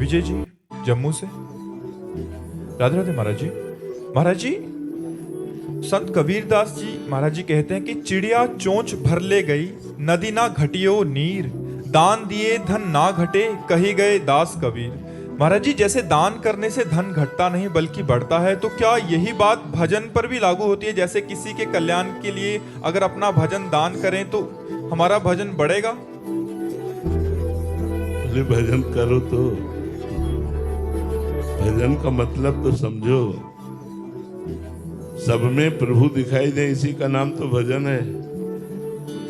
विजय जी जम्मू से। राधे राधे महाराज जी। महाराज जी, संत कबीरदास जी महाराज जी कहते हैं कि चिड़िया चोंच भर ले गई, नदी ना घटियो नीर, दान दिए धन ना घटे, कही गए दास कबीर। महाराज जी, जैसे दान करने से धन घटता नहीं बल्कि बढ़ता है, तो क्या यही बात भजन पर भी लागू होती है? जैसे किसी के कल्याण के लिए अगर अपना भजन दान करें तो हमारा भजन बढ़ेगा? भजन करो तो भजन का मतलब तो समझो। सब में प्रभु दिखाई दे, इसी का नाम तो भजन है।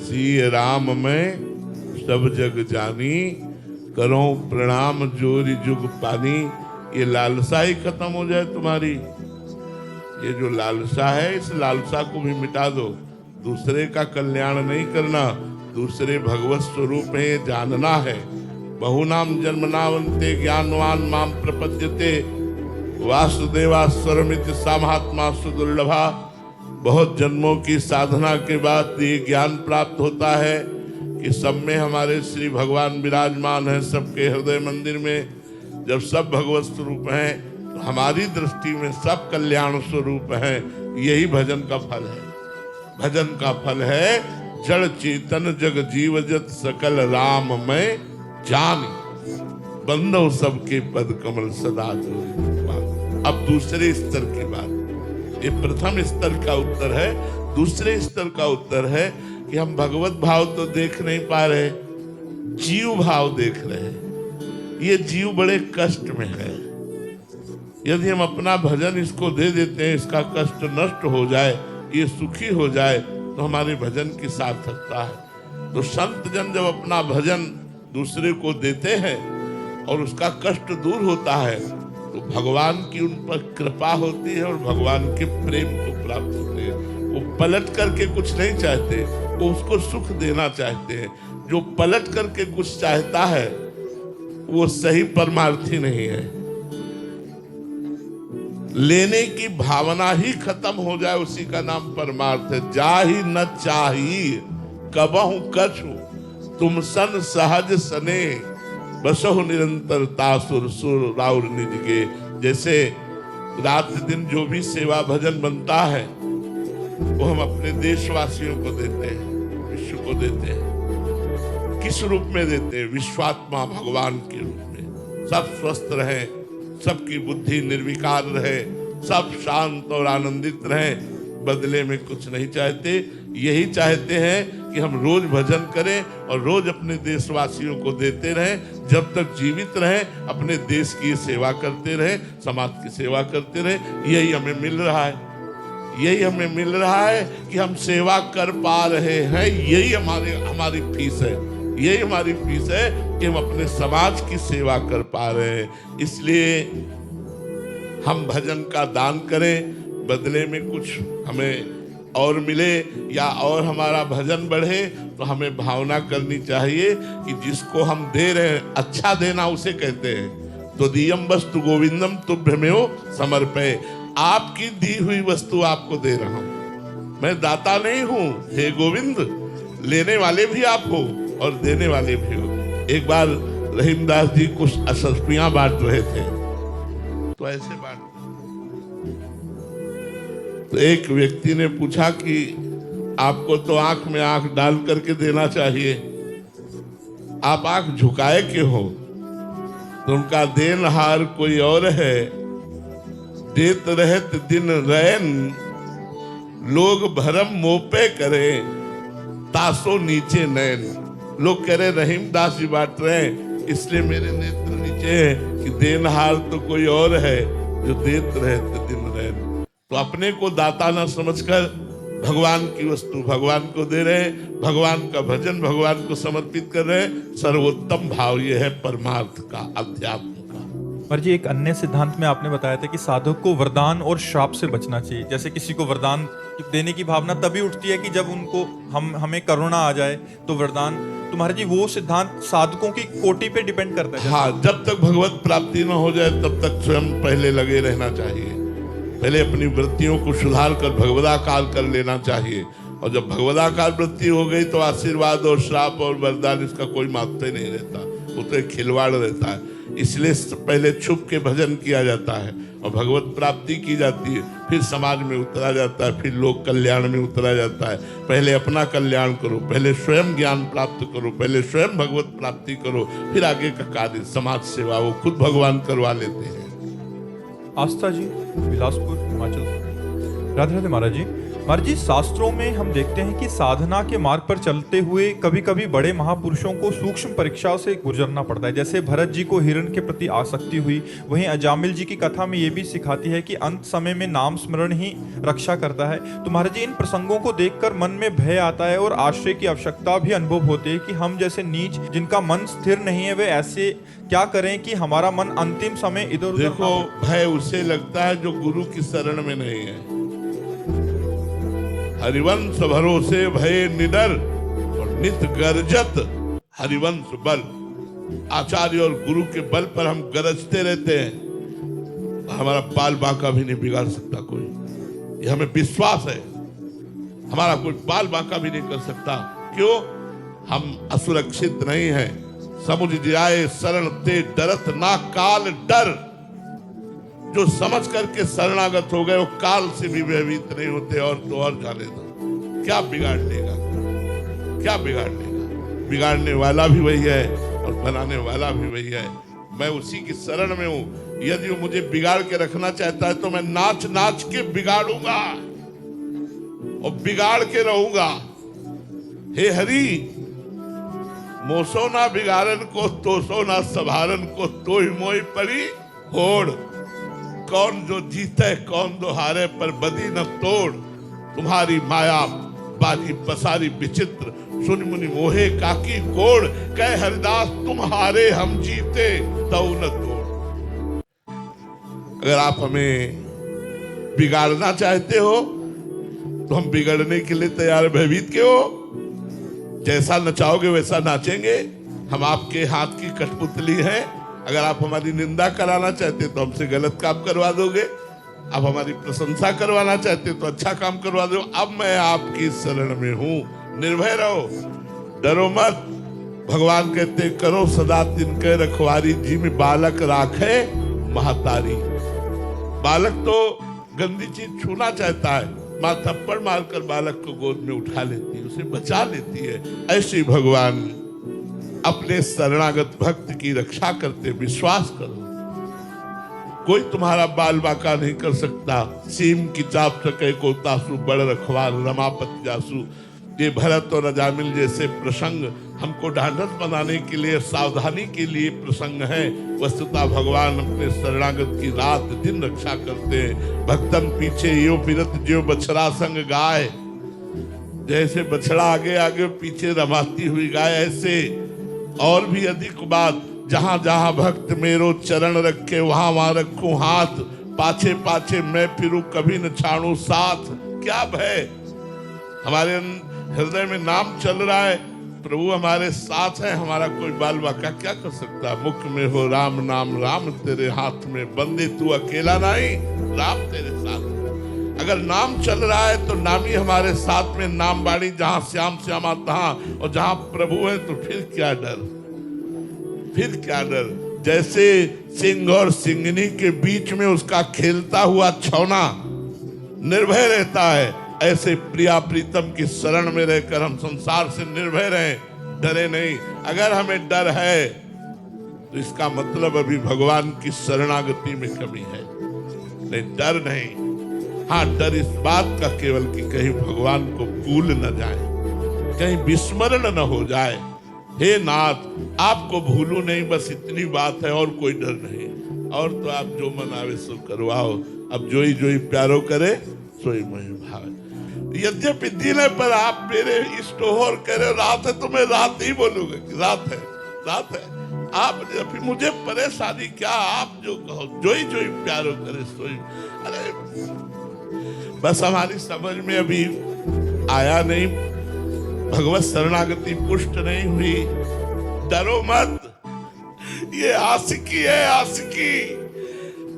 सी राम में सब जग जानी, करो प्रणाम जोरी जुग पानी। ये लालसा ही खत्म हो जाए तुम्हारी। ये जो लालसा है, इस लालसा को भी मिटा दो। दूसरे का कल्याण नहीं करना, दूसरे भगवत स्वरूप है ये जानना है। बहुनाम जन्मनावन्ते ज्ञानवान माम प्रपद्यते, वासुदेवास्वरमिति सामहात्मा सुदुर्लभा। बहुत जन्मों की साधना के बाद ये ज्ञान प्राप्त होता है कि सब में हमारे श्री भगवान विराजमान है, सबके हृदय मंदिर में। जब सब भगवत स्वरूप हैं तो हमारी दृष्टि में सब कल्याण स्वरूप हैं। यही भजन का फल है। भजन का फल है जड़ चेतन जग जीवजत सकल राम में जान, बंदो सबके पद कमल सदा जोड़ि। अब दूसरे स्तर की बात। ये प्रथम स्तर का उत्तर है। दूसरे स्तर का उत्तर है कि हम भगवत भाव तो देख नहीं पा रहे, जीव भाव देख रहे हैं। ये जीव बड़े कष्ट में है। यदि हम अपना भजन इसको दे देते हैं, इसका कष्ट नष्ट हो जाए, ये सुखी हो जाए, तो हमारे भजन की सार्थकता है। तो संत जन जब अपना भजन दूसरे को देते हैं और उसका कष्ट दूर होता है, तो भगवान की उन पर कृपा होती है और भगवान के प्रेम को प्राप्त होते हैं। वो पलट करके कुछ नहीं चाहते, वो उसको सुख देना चाहते हैं। जो पलट करके कुछ चाहता है वो सही परमार्थी नहीं है। लेने की भावना ही खत्म हो जाए, उसी का नाम परमार्थ है। जाहि न चाही कबहु कछु, तुम सन सहज सने, बसहु निरंतर तासुर सुर राउर निज के। जैसे रात दिन जो भी सेवा भजन बनता है वो हम अपने देशवासियों को देते हैं, विश्व को देते हैं। किस रूप में देते हैं? विश्वात्मा भगवान के रूप में। सब स्वस्थ रहे, सबकी बुद्धि निर्विकार रहे, सब शांत और आनंदित रहे। बदले में कुछ नहीं चाहते। यही चाहते हैं कि हम रोज भजन करें और रोज अपने देशवासियों को देते रहें। जब तक जीवित रहें अपने देश की सेवा करते रहें, समाज की सेवा करते रहें। यही हमें मिल रहा है। यही हमें मिल रहा है कि हम सेवा कर पा रहे हैं। यही हमारी फीस है। यही हमारी फीस है कि हम अपने समाज की सेवा कर पा रहे हैं। इसलिए हम भजन का दान करें, बदले में कुछ हमें और मिले या और हमारा भजन बढ़े, तो हमें भावना करनी चाहिए कि जिसको हम दे रहे हैं, अच्छा देना उसे कहते हैं। तो दियम वस्तु गोविंदम तुभ्यमेव समर्पय। आपकी दी हुई वस्तु आपको दे रहा हूं। मैं दाता नहीं हूं, हे गोविंद। लेने वाले भी आप हो और देने वाले भी हो। एक बार रहीमदास जी कुछ असस्पियां बांट रहे थे, तो ऐसे बांट। तो एक व्यक्ति ने पूछा कि आपको तो आंख में आंख डाल करके देना चाहिए, आप आंख झुकाए क्यों हो? तो उनका देनहार कोई और है, देत रहत दिन रैन, लोग भरम मोपे करे, तासो नीचे नैन। लोग कह रहे रहीमदास जी बांट रहे हैं, इसलिए मेरे नेत्र नीचे है कि देनहार तो कोई और है जो देत रहत दिन रैन। तो अपने को दाता न समझकर भगवान की वस्तु भगवान को दे रहे हैं, भगवान का भजन भगवान को समर्पित कर रहे हैं। सर्वोत्तम भाव ये है परमार्थ का, अध्यात्म का। पर जी, एक अन्य सिद्धांत में आपने बताया था कि साधक को वरदान और श्राप से बचना चाहिए। जैसे किसी को वरदान देने की भावना तभी उठती है कि जब उनको हमें करुणा आ जाए तो वरदान। तुम्हारे जी वो सिद्धांत साधकों की कोटि पे डिपेंड करता है? हाँ, जब तक भगवत प्राप्ति न हो जाए तब तक स्वयं पहले लगे रहना चाहिए। पहले अपनी वृत्तियों को सुधार कर भगवदाकार कर लेना चाहिए। और जब भगवदाकार वृत्ति हो गई तो आशीर्वाद और श्राप और वरदान इसका कोई महत्व ही नहीं रहता। वो तो एक खिलवाड़ रहता है। इसलिए पहले छुप के भजन किया जाता है और भगवत प्राप्ति की जाती है, फिर समाज में उतरा जाता है, फिर लोक कल्याण में उतरा जाता है। पहले अपना कल्याण करो, पहले स्वयं ज्ञान प्राप्त करो, पहले स्वयं भगवत प्राप्ति करो, फिर आगे का कार्य समाज सेवा वो खुद भगवान करवा लेते हैं। आस्था जी, बिलासपुर, हिमाचल से। राधे राधे महाराज जी। महाराज जी, शास्त्रों में हम देखते हैं कि साधना के मार्ग पर चलते हुए कभी कभी बड़े महापुरुषों को सूक्ष्म परीक्षा से गुजरना पड़ता है। जैसे भरत जी को हिरण के प्रति आसक्ति हुई, वहीं अजामिल जी की कथा में ये भी सिखाती है कि अंत समय में नाम स्मरण ही रक्षा करता है। तो महाराज जी, इन प्रसंगों को देखकर मन में भय आता है और आश्रय की आवश्यकता भी अनुभव होती है कि हम जैसे नीच जिनका मन स्थिर नहीं है, वे ऐसे क्या करें कि हमारा मन अंतिम समय इधर उधर। देखो, भय उसे लगता है जो गुरु की शरण में नहीं है। हरिवंश भरोसे भय निडर और नित गर्जत हरिवंश बल। आचार्य और गुरु के बल पर हम गरजते रहते हैं, हमारा बाल बांका भी नहीं बिगाड़ सकता कोई, ये हमें विश्वास है। हमारा कोई बाल बांका भी नहीं कर सकता। क्यों? हम असुरक्षित नहीं हैं। समुझ जाए शरण ते डरत ना काल डर। जो समझ करके शरणागत हो गए वो काल से भी भयभीत नहीं होते। और तो और जाने दो, क्या बिगाड़ लेगा, क्या बिगाड़ लेगा? बिगाड़ने वाला भी वही है और बनाने वाला भी वही है। मैं उसी की शरण में हूं। यदि वो मुझे बिगाड़ के रखना चाहता है तो मैं नाच नाच के बिगाड़ूंगा और बिगाड़ के रहूंगा। हे हरि, मोसो ना बिगाड़न को, तोसो ना सभारन को, तो ही मोई पड़ी होड़। कौन जो जीते कौन दो हारे, पर बदी न तोड़। तुम्हारी माया बाजी पसारी विचित्र, सुन मुनि मोहे काकी कोड़। कह हरिदास तुम हारे हम जीते, तौ न तोड़। अगर आप हमें बिगाड़ना चाहते हो तो हम बिगड़ने के लिए तैयार। भयभीत क्यों हो? जैसा नचाओगे वैसा नाचेंगे। हम आपके हाथ की कठपुतली हैं। अगर आप हमारी निंदा कराना चाहते तो हमसे गलत काम करवा दोगे, आप हमारी प्रशंसा करवाना चाहते तो अच्छा काम करवा दो। अब मैं आपकी शरण में हूं, निर्भय रहो, डरो मत। भगवान कहते करो सदा तिनके रखवारी, जी में बालक राखे महतारी। बालक तो गंदी चीज छूना चाहता है, मां थप्पड़ मारकर बालक को गोद में उठा लेती है, उसे बचा लेती है। ऐसे भगवान अपने शरणागत भक्त की रक्षा करते। विश्वास करो, कोई तुम्हारा बाल बाका नहीं कर सकता। सीम की चाप सके को तासु, बड़ रखवार रमापति जासु। ये भरत और अजामिल जैसे प्रसंग हमको ढांढस बनाने के लिए, सावधानी के लिए प्रसंग है। वस्तुतः भगवान अपने शरणागत की रात दिन रक्षा करते हैं। भक्तन पीछे यो फिरत ज्यो बछड़ा संग गाय। जैसे बछड़ा आगे आगे पीछे रमाती हुई गाय, ऐसे और भी अधिक बात। जहां जहां भक्त मेरो चरण रखे, वहां वहां रखूं हाथ। पाछे पाछे मैं फिरूं, कभी न छाड़ू साथ। क्या भय? हमारे हृदय में नाम चल रहा है, प्रभु हमारे साथ है। हमारा कोई बाल बाका क्या कर सकता? मुख में हो राम नाम, राम तेरे हाथ में। बंदे तू अकेला नहीं, राम तेरे साथ। अगर नाम चल रहा है तो नामी हमारे साथ में। नाम बाणी जहां श्याम श्यामा तहां, और जहां प्रभु है तो फिर क्या डर, फिर क्या डर। जैसे सिंह और सिंगनी के बीच में उसका खेलता हुआ छौना निर्भय रहता है, ऐसे प्रिया प्रीतम की शरण में रहकर हम संसार से निर्भय रहें, डरे नहीं। अगर हमें डर है तो इसका मतलब अभी भगवान की शरणागति में कमी है। नहीं, डर नहीं। हाँ, डर इस बात का केवल कि कहीं भगवान को भूल न जाए, कहीं विस्मरण न हो जाए। हे नाथ, आपको भूलू नहीं, बस इतनी बात है, और कोई डर नहीं। और तो आप जो मन आवे सो करवाओ। अब जोई जोई प्यारो करे सोई मोहि भावे। यद्यपि दिन है पर आप मेरे इष्ट हो और कह रहे रात है, तो मैं रात ही बोलूंगा कि रात है, रात है। आप फिर मुझे परेशानी क्या? आप जो कहो, जोई जोई प्यारो करे सोई। अरे बस हमारी समझ में अभी आया नहीं, भगवत शरणागति पुष्ट नहीं हुई। डरो मत, ये आशिकी है, आशिकी।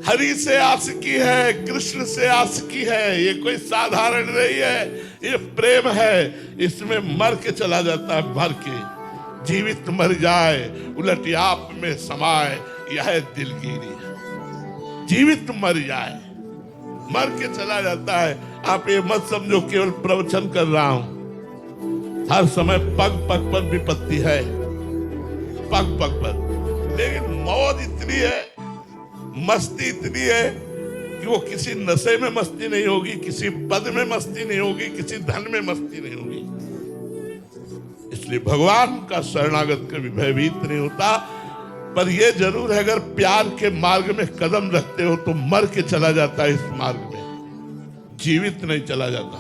हरि से आशिकी है, कृष्ण से आशिकी है। ये कोई साधारण नहीं है, ये प्रेम है। इसमें मर के चला जाता है, भर के। जीवित मर जाए, उलट आप में समाए। यह है दिलगिरी। जीवित मर जाए, मर के चला जाता है। आप ये मत समझो केवल प्रवचन कर रहा हूं, हर समय पग पग पर विपत्ति है, पग पग पर। लेकिन मौज इतनी है, मस्ती इतनी है कि वो किसी नशे में मस्ती नहीं होगी, किसी पद में मस्ती नहीं होगी, किसी धन में मस्ती नहीं होगी। इसलिए भगवान का शरणागत कभी भयभीत नहीं होता। पर यह जरूर है, अगर प्यार के मार्ग में कदम रखते हो तो मर के चला जाता है, इस मार्ग में जीवित नहीं चला जाता।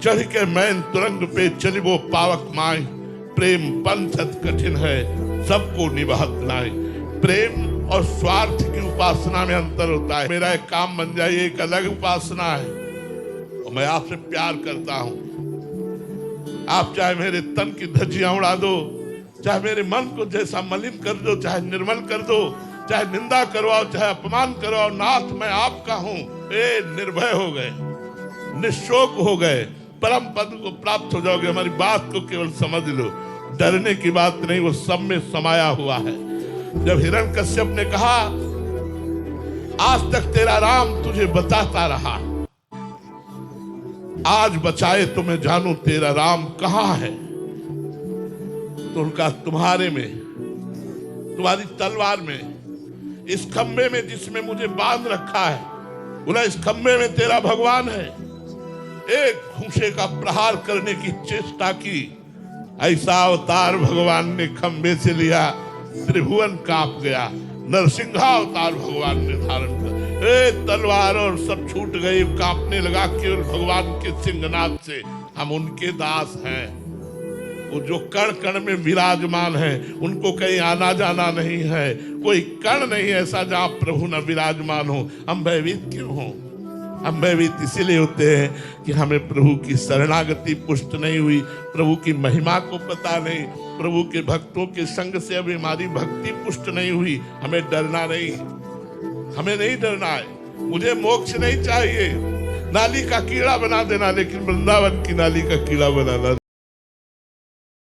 चढ़ के मैन तुरंग पे चली वो पावक माई, प्रेम पंथत कठिन है सबको निभात लाए। प्रेम और स्वार्थ की उपासना में अंतर होता है। मेरा एक काम बन जाए, एक अलग उपासना है, और मैं आपसे प्यार करता हूं। आप चाहे मेरे तन की धज्जियां उड़ा दो, चाहे मेरे मन को जैसा मलिन कर दो, चाहे निर्मल कर दो, चाहे निंदा करवाओ, चाहे अपमान करवाओ, नाथ मैं आपका हूं। ए निर्भय हो गए, निशोक हो गए, परम पद को प्राप्त हो जाओगे। हमारी बात को केवल समझ लो, डरने की बात नहीं, वो सब में समाया हुआ है। जब हिरण्यकश्यप ने कहा आज तक तेरा राम तुझे बताता रहा, आज बचाए तो मैं जानूं तेरा राम कहां है। तो उनका तुम्हारे में, तुम्हारी तलवार में, इस खंबे में जिसमें मुझे बांध रखा है, बोला इस खंबे में तेरा भगवान है। एक घूंसे का प्रहार करने की चेष्टा की, ऐसा अवतार भगवान ने खंबे से लिया, त्रिभुवन कांप गया। नरसिंहावतार भगवान ने धारण कर, तलवार और सब छूट गई, कांपने लगा केवल भगवान के सिंहनाद से। हम उनके दास हैं, वो जो कण कण में विराजमान है, उनको कहीं आना जाना नहीं है। कोई कण नहीं ऐसा जहां प्रभु न विराजमान हो। हम भयभीत क्यों हो? हम भयभीत इसीलिए होते हैं कि हमें प्रभु की शरणागति पुष्ट नहीं हुई, प्रभु की महिमा को पता नहीं, प्रभु के भक्तों के संग से अभी हमारी भक्ति पुष्ट नहीं हुई। हमें डरना नहीं, हमें नहीं डरना है। मुझे मोक्ष नहीं चाहिए, नाली का कीड़ा बना देना, लेकिन वृंदावन की नाली का कीड़ा बनाना